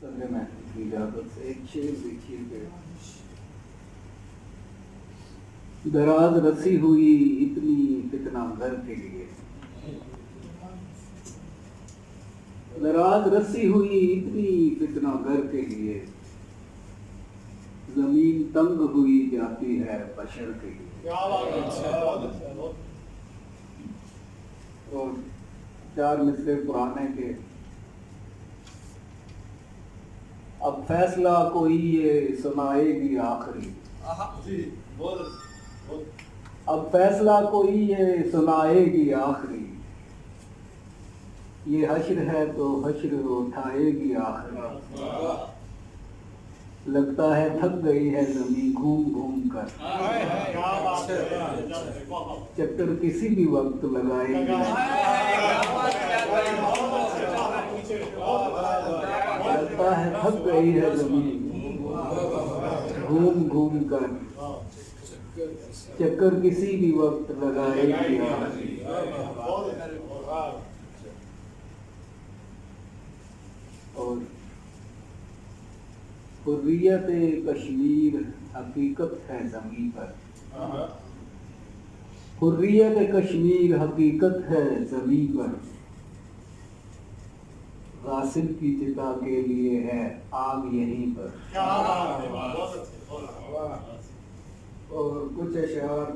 محفوظ کی اجازت سے ایک شعر دیکھیے کہ دراز رسی ہوئی اتنی فتنہ گھر کے لیے، دراز رسی ہوئی اتنی فتنہ گھر کے لیے، زمین تنگ ہوئی جاتی ہے بشر کے لیے۔ اور چار مصرے پرانے کے اب فیصلہ کوئی یہ سنائے گی آخری، اب فیصلہ کوئی یہ سنائے گی آخری، یہ حشر ہے تو حشر اٹھائے گی آخری، لگتا ہے تھک گئی ہے زمین گھوم گھوم کر، چکر کسی بھی وقت لگائے گی، لگتا ہے تھک گئی ہے زمین گھوم گھوم کر، چکر کسی بھی وقت لگائے گی آخری۔ اور حریت کشمیر حقیقت ہے زمین پر، حریت کشمیر حقیقت ہے زمین پر، غاصب کی چتا کے لیے ہے آگ یہیں پر۔ اور کچھ اشعار